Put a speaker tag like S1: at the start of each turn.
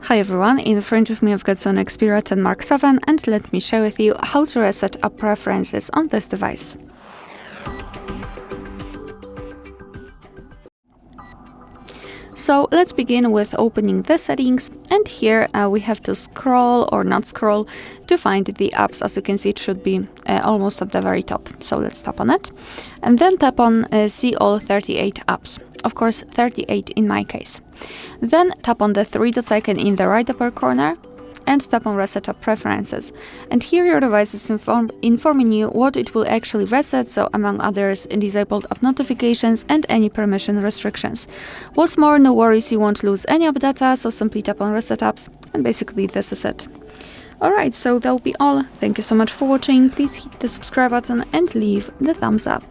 S1: Hi everyone, in front of me I've got SONY Xperia 10 Mark VII, and let me share with you how to reset app preferences on this device. So let's begin with opening the settings, and here we have to scroll or not scroll to find the apps. As you can see, it should be almost at the very top. So let's tap on it and then tap on see all 38 apps. Of course 38 in my case. Then tap on the three dots icon in the right upper corner and tap on Reset App Preferences. And here your device is informing you what it will actually reset, so among others, disabled app notifications and any permission restrictions. What's more, no worries, you won't lose any app data, so simply tap on Reset Apps, and basically this is it. Alright, so that will be all. Thank you so much for watching. Please hit the subscribe button and leave the thumbs up.